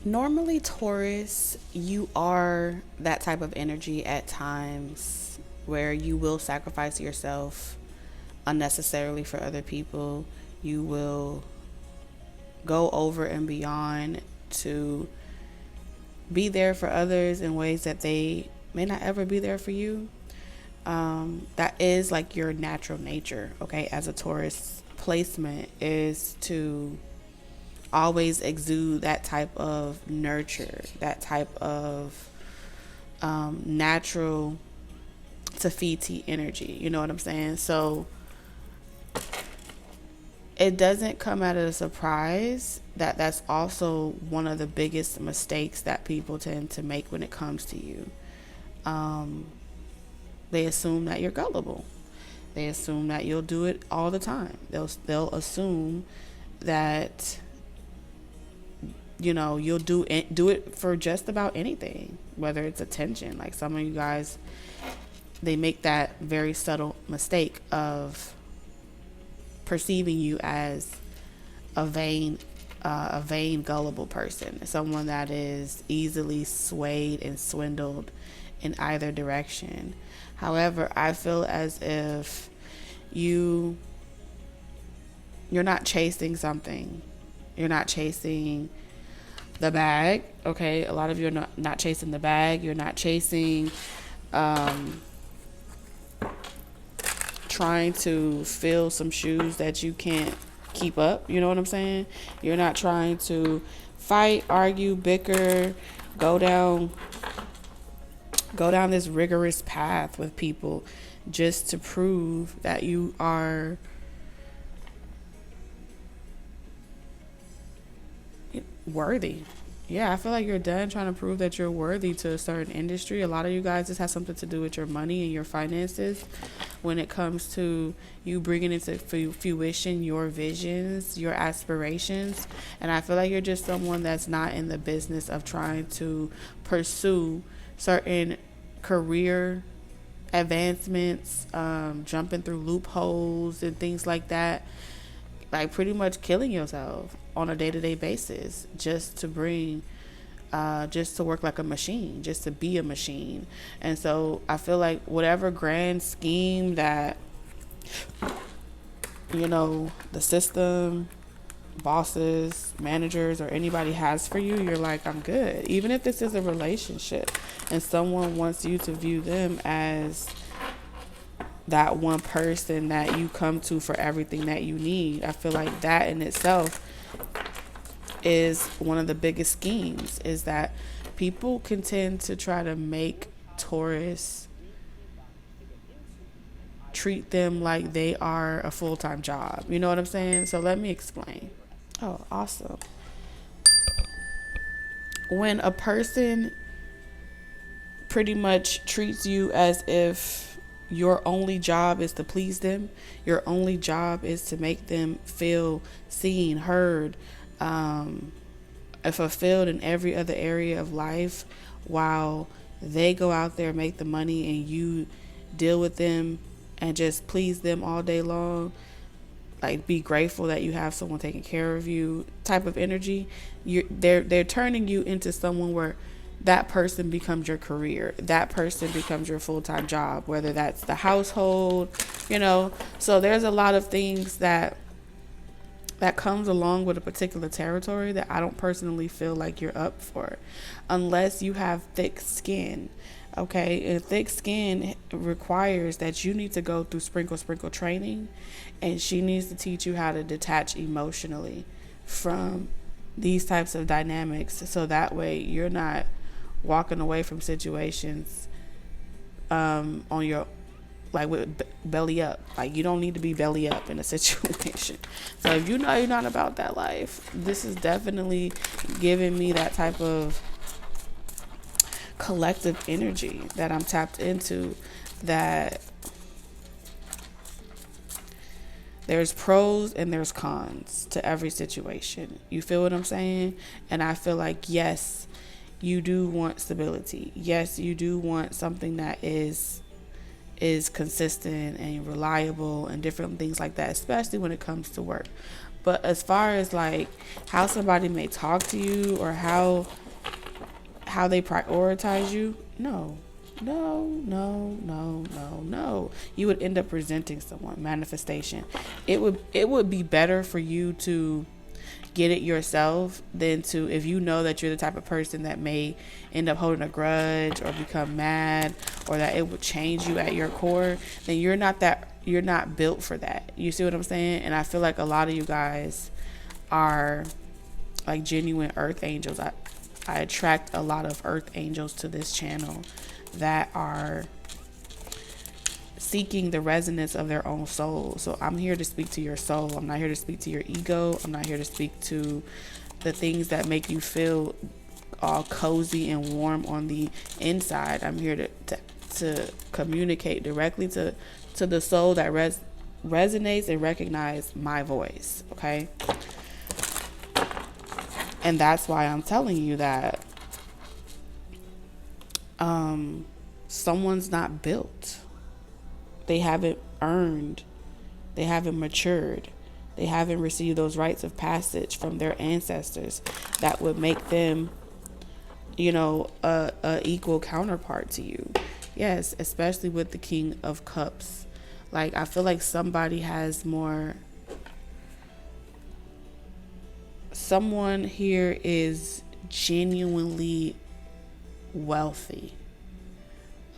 Normally, Taurus, you are that type of energy at times where you will sacrifice yourself unnecessarily for other people. You will go over and beyond to be there for others in ways that they may not ever be there for you. That is like your natural nature, okay, as a Taurus placement is to always exude that type of nurture, that type of natural Tafiti energy. You know what I'm saying? So it doesn't come out of a surprise that that's also one of the biggest mistakes that people tend to make when it comes to you. Um, they assume that you're gullible. They assume that you'll do it all the time. They'll assume that you'll do it for just about anything, whether it's attention. Like some of you guys, they make that very subtle mistake of perceiving you as a vain, gullible person, someone that is easily swayed and swindled in either direction. However, I feel as if you you're not chasing something. You're not chasing the bag. Okay, a lot of you are not chasing the bag. You're not chasing um, trying to fill some shoes that you can't keep up. You know what I'm saying? You're not trying to fight, argue, bicker, go down go down this rigorous path with people just to prove that you are worthy. Yeah, I feel like you're done trying to prove that you're worthy to a certain industry. A lot of you guys, this has something to do with your money and your finances when it comes to you bringing into fruition your visions, your aspirations. And I feel like you're just someone that's not in the business of trying to pursue certain career advancements, jumping through loopholes and things like that, like pretty much killing yourself on a day-to-day basis just to bring just to work like a machine, just to be a machine. And so I feel like whatever grand scheme that the system, bosses, managers, or anybody has for you, you're like, I'm good. Even if this is a relationship and someone wants you to view them as that one person that you come to for everything that you need, I feel like that in itself is one of the biggest schemes, is that people can tend to try to make Taurus treat them like they are a full-time job. You know what I'm saying? So let me explain. Oh, awesome. When a person pretty much treats you as if your only job is to please them, your only job is to make them feel seen, heard, fulfilled in every other area of life, while they go out there and make the money and you deal with them and just please them all day long, like be grateful that you have someone taking care of you type of energy. They're turning you into someone where that person becomes your career, that person becomes your full-time job, whether that's the household. So there's a lot of things that comes along with a particular territory that I don't personally feel like you're up for unless you have thick skin. Okay, and thick skin requires that you need to go through sprinkle training, and she needs to teach you how to detach emotionally from these types of dynamics, so that way you're not walking away from situations on your like with belly up. Like you don't need to be belly up in a situation. So if you know you're not about that life, this is definitely giving me that type of collective energy that I'm tapped into, that there's pros and there's cons to every situation. You feel what I'm saying? And I feel like, yes, you do want stability. Yes, you do want something that is is consistent and reliable and different things like that, especially when it comes to work. But as far as like how somebody may talk to you or how they prioritize you, no. No, no, no, no, no. You would end up resenting someone. Manifestation. It would be better for you to get it yourself than to, if you know that you're the type of person that may end up holding a grudge or become mad, or that it would change you at your core, then you're not built for that. You see what I'm saying? And I feel like a lot of you guys are like genuine earth angels. I attract a lot of earth angels to this channel that are seeking the resonance of their own soul. So I'm here to speak to your soul. I'm not here to speak to your ego. I'm not here to speak to the things that make you feel all cozy and warm on the inside. I'm here to communicate directly to the soul that resonates and recognize my voice. Okay. And that's why I'm telling you that someone's not built. They haven't earned. They haven't matured. They haven't received those rites of passage from their ancestors that would make them, a equal counterpart to you. Yes, especially with the King of Cups. Like, I feel like someone here is genuinely wealthy.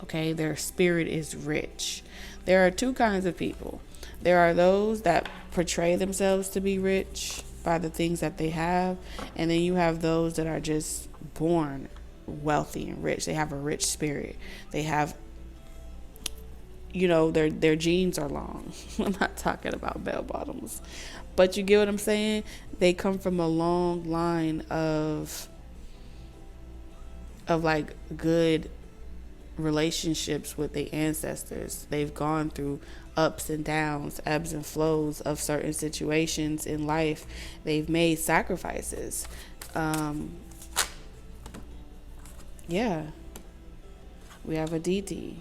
Okay, their spirit is rich. There are two kinds of people. There are those that portray themselves to be rich by the things that they have, and then you have those that are just born wealthy and rich. They have a rich spirit. They have, their genes are long. I'm not talking about bell bottoms, but you get what I'm saying? They come from a long line of like good relationships with their ancestors. They've gone through ups and downs, ebbs and flows of certain situations in life. They've made sacrifices. Yeah, we have a DT.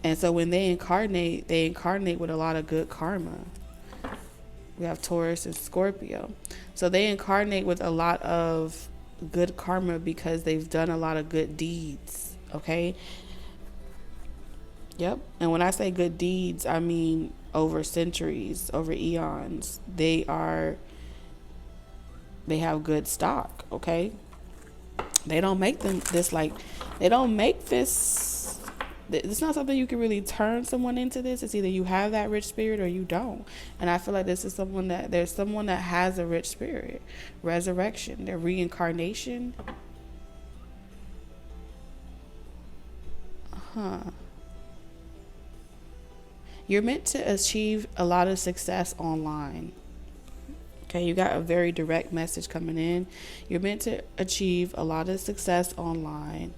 And so when they incarnate with a lot of good karma. We have Taurus and Scorpio. So they incarnate with a lot of good karma because they've done a lot of good deeds. Okay. Yep. And when I say good deeds, I mean over centuries, over eons. They have good stock. Okay. They don't make this. It's not something you can really turn someone into this. It's either you have that rich spirit or you don't. And I feel like there's someone that has a rich spirit. Resurrection, their reincarnation. You're meant to achieve a lot of success online. Okay, you got a very direct message coming in. You're meant to achieve a lot of success online.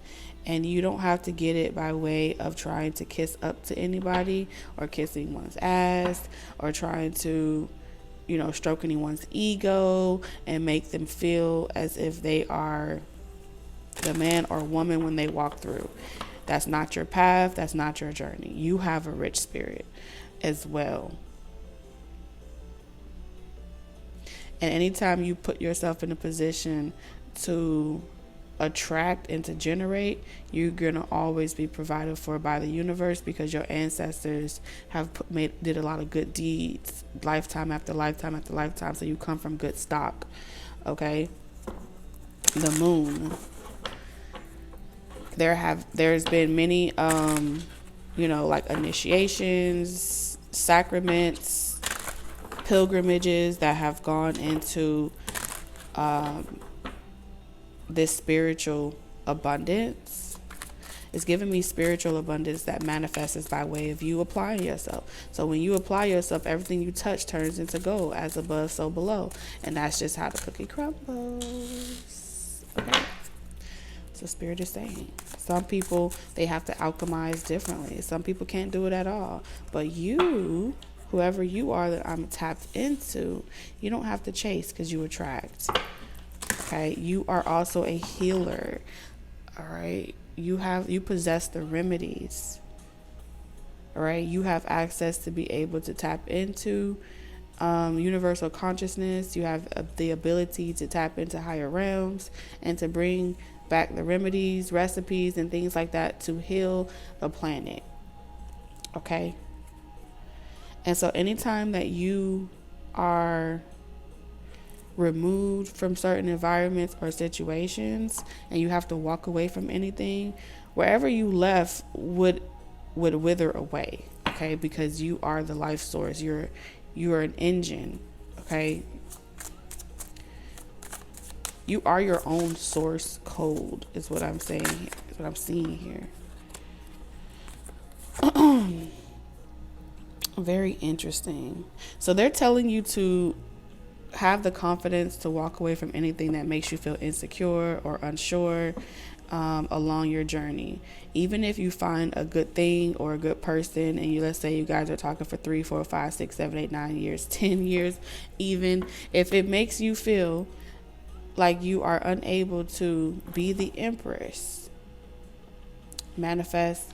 And you don't have to get it by way of trying to kiss up to anybody or kissing one's ass or trying to, stroke anyone's ego and make them feel as if they are the man or woman when they walk through. That's not your path. That's not your journey. You have a rich spirit as well. And anytime you put yourself in a position to attract and to generate, you're gonna always be provided for by the universe because your ancestors have did a lot of good deeds, lifetime after lifetime after lifetime. So you come from good stock. Okay. The moon. There's been many like initiations, sacraments, pilgrimages that have gone into this spiritual abundance. It's giving me spiritual abundance that manifests by way of you applying yourself. So when you apply yourself, everything you touch turns into gold, as above, so below. And that's just how the cookie crumbles. Okay. So Spirit is saying, some people, they have to alchemize differently. Some people can't do it at all. But you, whoever you are that I'm tapped into, you don't have to chase because you attract. Okay, you are also a healer. All right, you possess the remedies. All right, you have access to be able to tap into universal consciousness. You have the ability to tap into higher realms and to bring back the remedies, recipes, and things like that to heal the planet. Okay. And so anytime that you are removed from certain environments or situations and you have to walk away from anything, wherever you left would wither away. Okay, because you are the life source. You are an engine. Okay, you are your own source code is what I'm saying. Is what I'm seeing here. Very interesting. So they're telling you to have the confidence to walk away from anything that makes you feel insecure or unsure along your journey. Even if you find a good thing or a good person, and let's say you guys are talking for 3, 4, 5, 6, 7, 8, 9 years, 10 years, even if it makes you feel like you are unable to be the empress, manifest,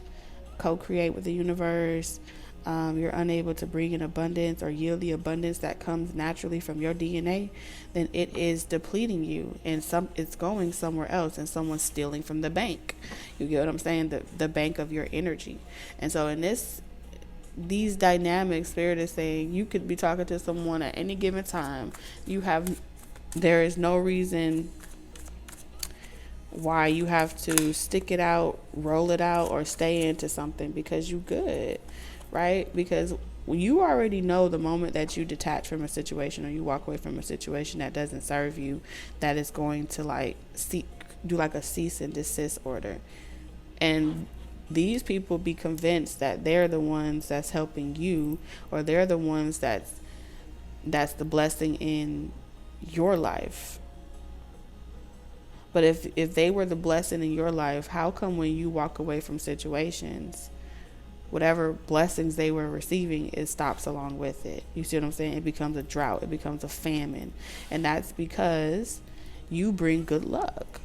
co-create with the universe, you're unable to bring in abundance or yield the abundance that comes naturally from your DNA, then it is depleting you, and it's going somewhere else, and someone's stealing from the bank. You get what I'm saying? The bank of your energy. And so in these dynamics, Spirit is saying you could be talking to someone at any given time. There is no reason why you have to stick it out, roll it out, or stay into something because you good. Right? Because you already know the moment that you detach from a situation or you walk away from a situation that doesn't serve you, that is going to do like a cease and desist order. And these people be convinced that they're the ones that's helping you, or they're the ones that's the blessing in your life. But if they were the blessing in your life, how come when you walk away from situations, whatever blessings they were receiving, it stops along with it? You see what I'm saying? It becomes a drought. It becomes a famine. And that's because you bring good luck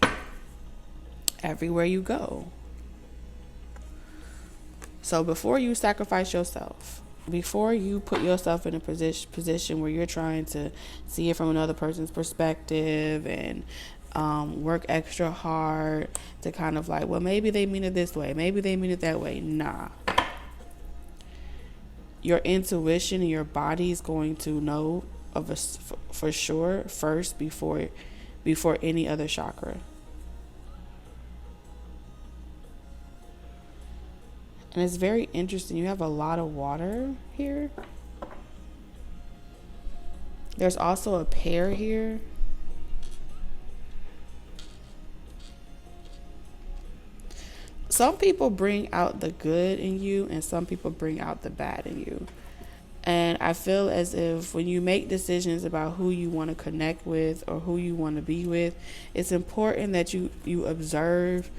everywhere you go. So before you sacrifice yourself, before you put yourself in a position where you're trying to see it from another person's perspective and work extra hard to kind of like, well, maybe they mean it this way, maybe they mean it that way. Nah. Your intuition and your body is going to know for sure first before any other chakra. And it's very interesting. You have a lot of water here. There's also a pair here. Some people bring out the good in you and some people bring out the bad in you. And I feel as if when you make decisions about who you want to connect with or who you want to be with, it's important that you observe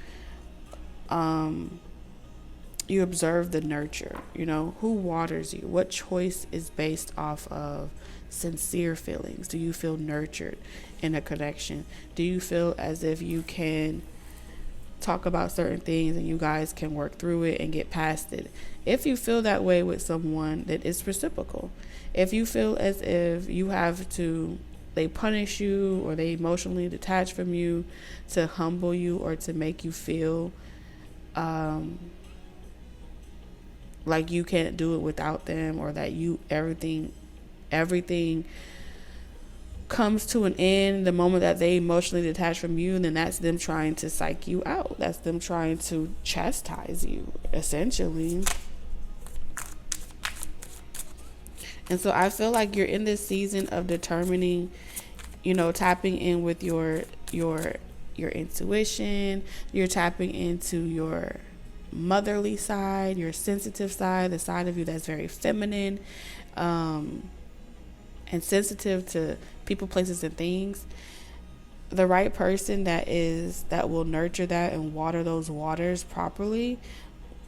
the nurture. You know, who waters you? What choice is based off of sincere feelings? Do you feel nurtured in a connection? Do you feel as if you can talk about certain things and you guys can work through it and get past it? If you feel that way with someone, that it's reciprocal. If you feel as if they punish you or they emotionally detach from you to humble you or to make you feel like you can't do it without them, or that everything comes to an end the moment that they emotionally detach from you, and then that's them trying to psych you out. That's them trying to chastise you, essentially. And so I feel like you're in this season of determining, tapping in with your intuition. You're tapping into your motherly side, your sensitive side, the side of you that's very feminine, and sensitive to people, places, and things. The right person that will nurture that and water those waters properly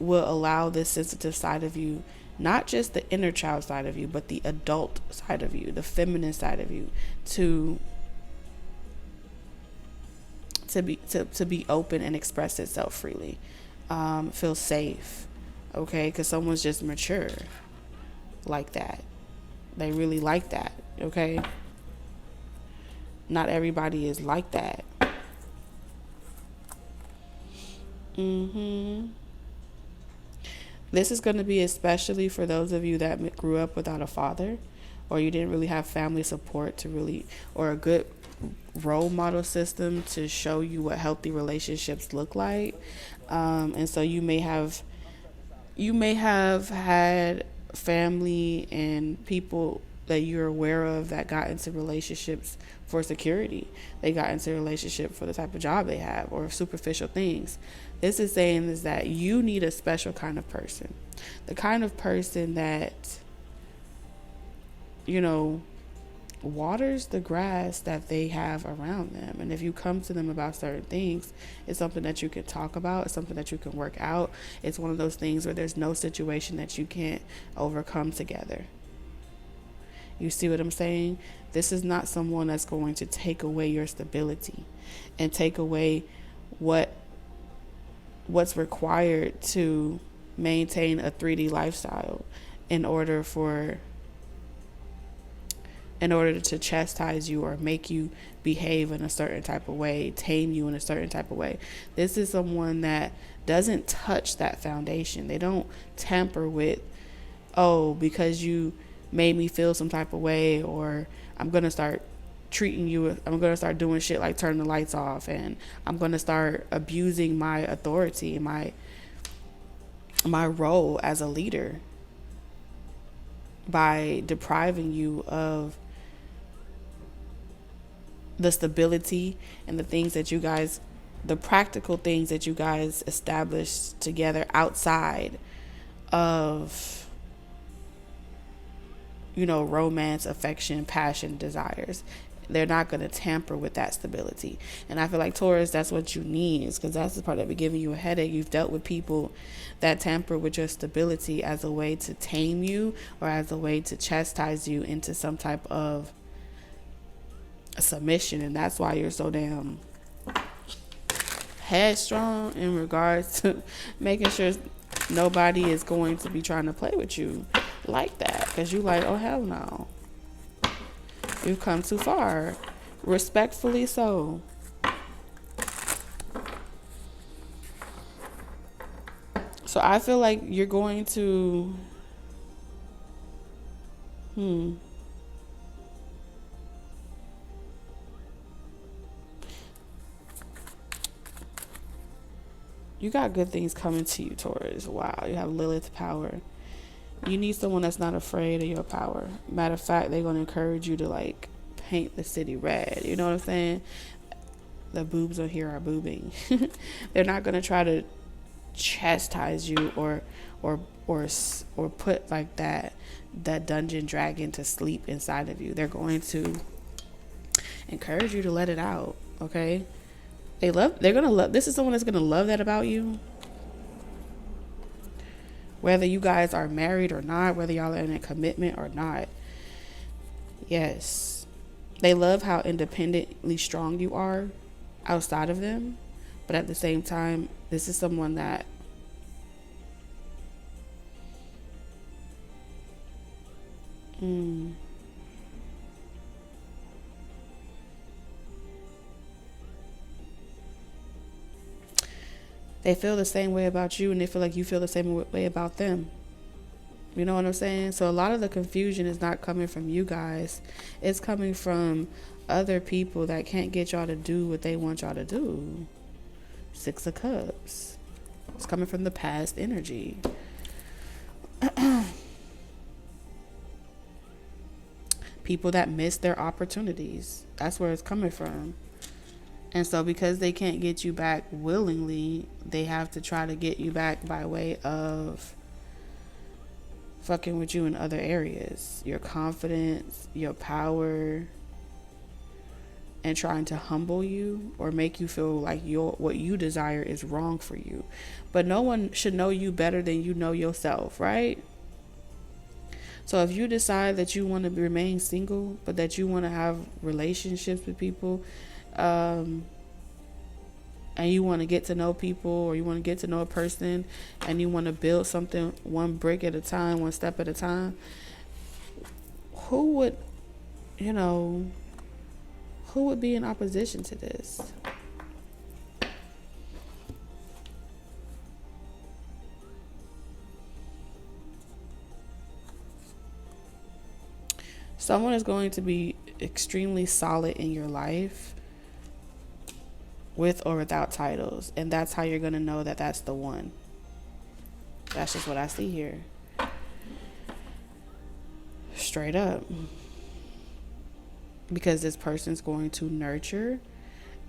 will allow this sensitive side of you, not just the inner child side of you, but the adult side of you, the feminine side of you, to to be open and express itself freely, feel safe, okay? Because someone's just mature like that. They really like that, okay? Not everybody is like that. This is going to be especially for those of you that grew up without a father, or you didn't really have family support to really, or a good role model system to show you what healthy relationships look like. And so you may have had family and people that you're aware of that got into relationships for security. They got into a relationship for the type of job they have or superficial things. This is saying is that you need a special kind of person. The kind of person that, you know, waters the grass that they have around them. And if you come to them about certain things, it's something that you can talk about. It's something that you can work out. It's one of those things where there's no situation that you can't overcome together. You see what I'm saying? This is not someone that's going to take away your stability and take away what's required to maintain a 3D lifestyle in order to chastise you or make you behave in a certain type of way, tame you in a certain type of way. This is someone that doesn't touch that foundation. They don't tamper with, oh, because you made me feel some type of way, or I'm going to start doing shit like turning the lights off, and I'm going to start abusing my authority, my role as a leader by depriving you of the stability and the practical things that you guys established together outside of, romance, affection, passion, desires. They're not going to tamper with that stability. And I feel like Taurus, that's what you need, because that's the part that be giving you a headache. You've dealt with people that tamper with your stability as a way to tame you or as a way to chastise you into some type of submission. And that's why you're so damn headstrong in regards to making sure nobody is going to be trying to play with you like that, because you like, oh hell no, you've come too far, respectfully so. So I feel like you're going to you got good things coming to you, Taurus. Wow, you have Lilith power. You need someone that's not afraid of your power. Matter of fact, they're going to encourage you to like paint the city red. You know what I'm saying? The boobs on here are boobing. They're not going to try to chastise you or put like that dungeon dragon to sleep inside of you. They're going to encourage you to let it out. Okay? They're going to love. This is someone that's going to love that about you. Whether you guys are married or not, whether y'all are in a commitment or not. Yes. They love how independently strong you are outside of them. But at the same time, this is someone that they feel the same way about you, and they feel like you feel the same way about them. You know what I'm saying? So a lot of the confusion is not coming from you guys. It's coming from other people that can't get y'all to do what they want y'all to do. 6 of Cups. It's coming from the past energy. People that miss their opportunities. That's where it's coming from. And so because they can't get you back willingly, they have to try to get you back by way of fucking with you in other areas. Your confidence, your power, and trying to humble you or make you feel like what you desire is wrong for you. But no one should know you better than you know yourself, right? So if you decide that you want to remain single, but that you want to have relationships with people, and you want to get to know people, or you want to get to know a person, and you want to build something one brick at a time, one step at a time, who would, you know, who would be in opposition to this? Someone is going to be extremely solid in your life with or without titles. And that's how you're going to know that that's the one. That's just what I see here. Straight up. Because this person's going to nurture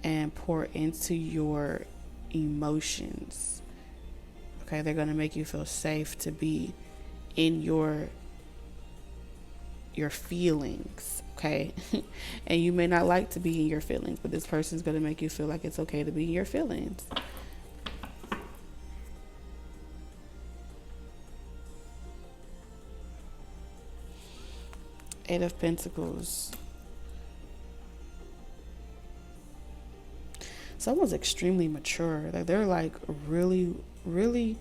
and pour into your emotions. Okay, they're going to make you feel safe to be in your feelings, okay? And you may not like to be in your feelings, but this person's going to make you feel like it's okay to be in your feelings. Eight of Pentacles. Someone's extremely mature. Like they're like really, really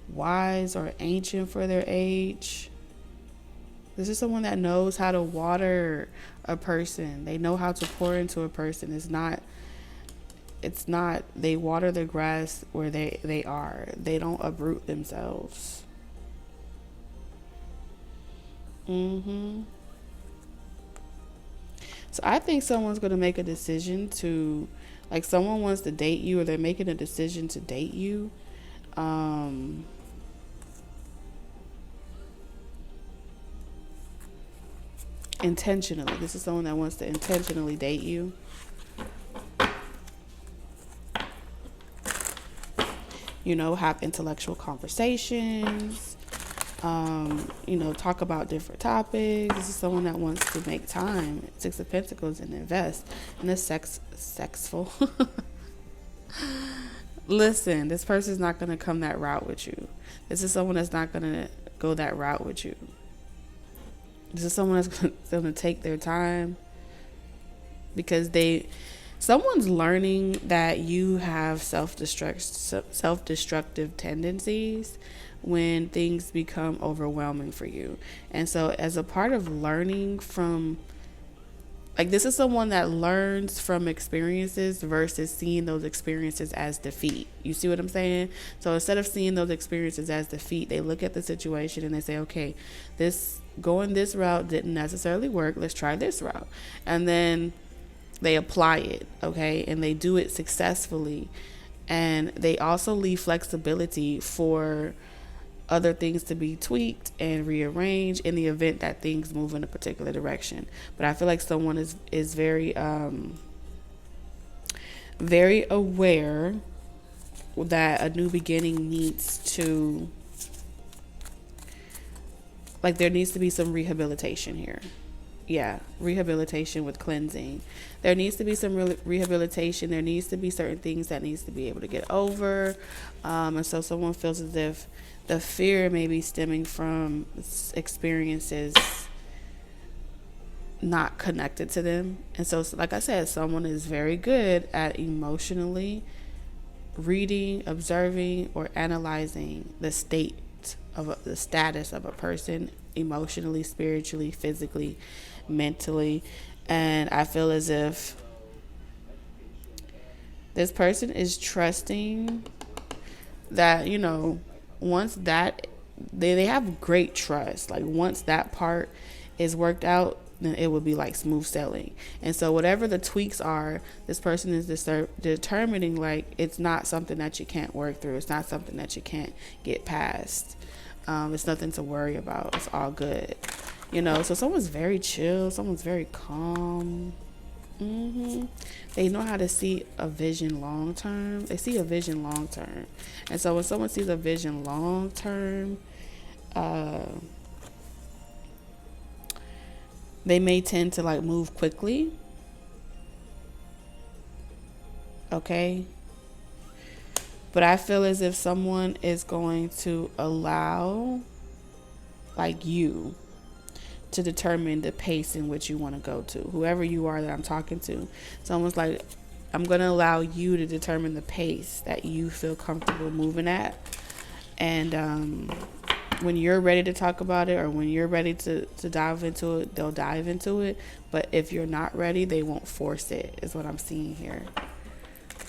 wise or ancient for their age. This is someone that knows how to water a person. They know how to pour into a person. It's not they water the grass where they are. They don't uproot themselves. So I think someone's going to make a decision to, like, someone wants to date you, or they're making a decision to date you. Intentionally. This is someone that wants to intentionally date you. You know, have intellectual conversations. Talk about different topics. This is someone that wants to make time. Six of Pentacles, and invest in a sexful. Listen, this person's not going to come that route with you. This is someone that's not going to go that route with you. This is someone that's going to take their time, because someone's learning that you have self-destructive tendencies when things become overwhelming for you. And so as a part of learning from, like, this is someone that learns from experiences versus seeing those experiences as defeat. You see what I'm saying? So instead of seeing those experiences as defeat, they look at the situation and they say, okay, going this route didn't necessarily work. Let's try this route. And then they apply it, okay? And they do it successfully. And they also leave flexibility for other things to be tweaked and rearranged in the event that things move in a particular direction. But I feel like someone is very very aware that a new beginning needs to, like, there needs to be some rehabilitation here. Yeah, rehabilitation with cleansing. There needs to be some rehabilitation. There needs to be certain things that needs to be able to get over. And so someone feels as if the fear may be stemming from experiences not connected to them. And so, like I said, someone is very good at emotionally reading, observing, or analyzing the the status of a person emotionally, spiritually, physically, mentally. And I feel as if this person is trusting that, once that they have great trust, like once that part is worked out, then it would be like smooth sailing. And so whatever the tweaks are, this person is determining, like, it's not something that you can't work through. It's not something that you can't get past. It's nothing to worry about. It's all good. So someone's very chill. Someone's very calm. They know how to see a vision long term. They see a vision long term. And so when someone sees a vision long term, they may tend to, like, move quickly. Okay. But I feel as if someone is going to allow, like, you to determine the pace in which you want to go to. Whoever you are that I'm talking to. Someone's like, I'm going to allow you to determine the pace that you feel comfortable moving at. And when you're ready to talk about it, or when you're ready to dive into it, they'll dive into it. But if you're not ready, they won't force it, is what I'm seeing here.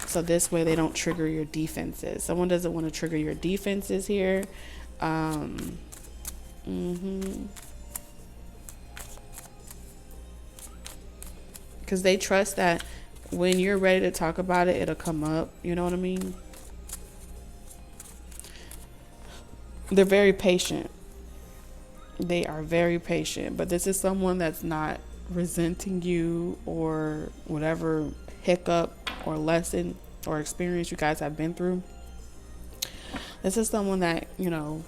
So this way they don't trigger your defenses. Someone doesn't want to trigger your defenses here. Because they trust that when you're ready to talk about it, it'll come up. You know what I mean? They're very patient. They are very patient. But this is someone that's not resenting you or whatever hiccup or lesson or experience you guys have been through. This is someone that, you know,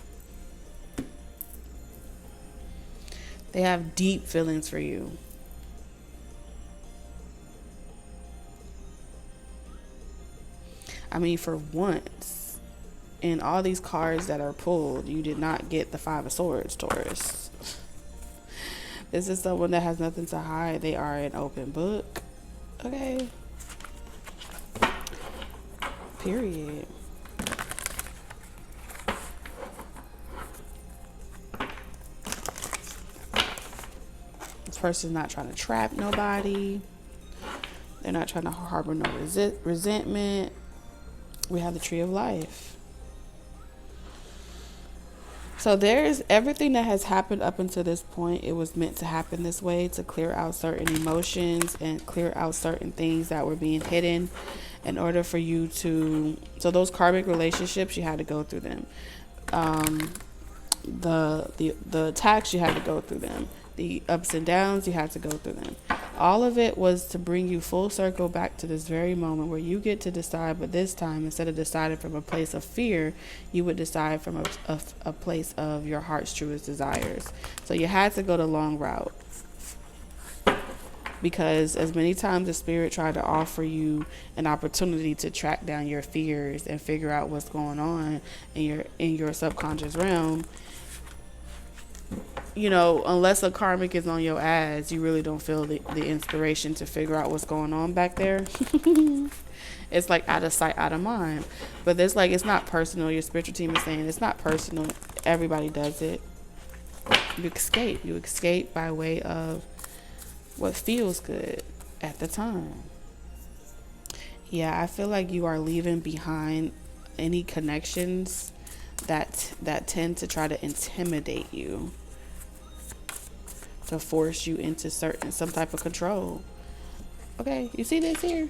they have deep feelings for you. I mean, for once, in all these cards that are pulled, you did not get the Five of Swords, Taurus. This is someone that has nothing to hide. They are an open book. Okay. Period. This person's not trying to trap nobody. They're not trying to harbor no resentment. We have the Tree of Life. So there's everything that has happened up until this point. It was meant to happen this way, to clear out certain emotions and clear out certain things that were being hidden in order for you to, so those karmic relationships, you had to go through them. The attacks, you had to go through them. The ups and downs, you had to go through them. All of it was to bring you full circle back to this very moment where you get to decide, but this time, instead of deciding from a place of fear, you would decide from a place of your heart's truest desires. So you had to go the long route. Because as many times the spirit tried to offer you an opportunity to track down your fears and figure out what's going on in your subconscious realm, you know, unless a karmic is on your ass, you really don't feel the inspiration to figure out what's going on back there. It's like out of sight, out of mind. But there's like, it's not personal. Your spiritual team is saying it's not personal. Everybody does it. You escape. You escape by way of what feels good at the time. Yeah, I feel like you are leaving behind any connections that tend to try to intimidate you, to force you into some type of control. Okay, you see this here?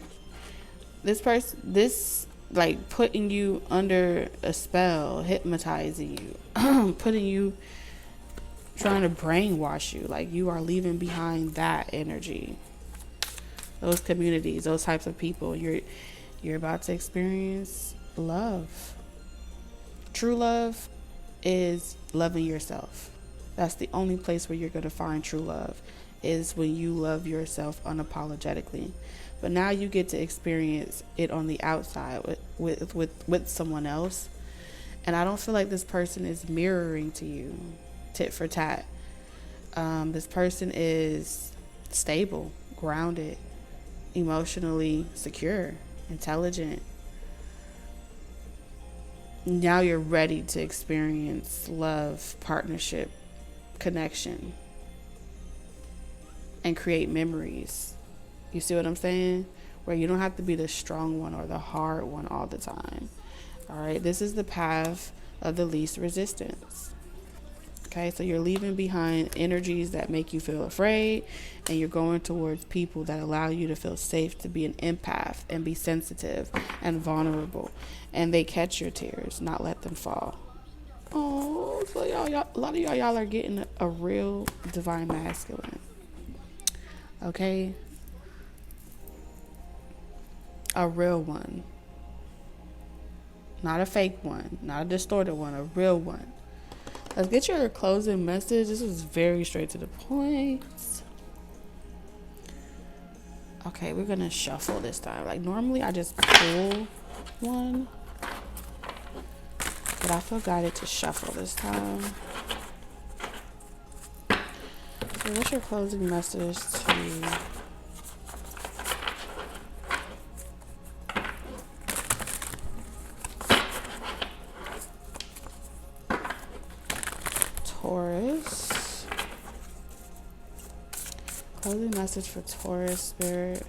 This like putting you under a spell, hypnotizing you, putting you, trying to brainwash you. Like, you are leaving behind that energy, those communities, those types of people. You're about to experience love. True love is loving yourself. That's the only place where you're going to find true love, is when you love yourself unapologetically. But now you get to experience it on the outside with someone else. And I don't feel like this person is mirroring to you, tit for tat. This person is stable, grounded, emotionally secure, intelligent. Now you're ready to experience love, partnership, connection, and create memories. You see what I'm saying? Where you don't have to be the strong one or the hard one all the time. All right, this is the path of the least resistance. Okay, so you're leaving behind energies that make you feel afraid, and you're going towards people that allow you to feel safe to be an empath and be sensitive and vulnerable. And they catch your tears, not let them fall. Oh, so y'all, a lot of y'all are getting a real divine masculine. Okay? A real one. Not a fake one, not a distorted one, a real one. Let's get your closing message. This is very straight to the point. Okay, we're gonna shuffle this time. Like, normally I just pull one, but I feel guided to shuffle this time. So what's your closing message to Closing message for Taurus spirit.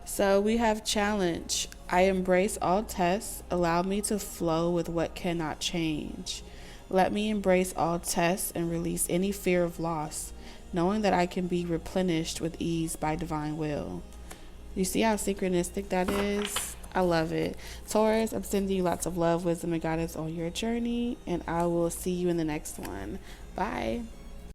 So we have challenge. I embrace all tests. Allow me to flow with what cannot change. Let me embrace all tests and release any fear of loss, knowing that I can be replenished with ease by divine will. You see how synchronistic that is? I love it. Taurus, I'm sending you lots of love, wisdom, and guidance on your journey, and I will see you in the next one. Bye.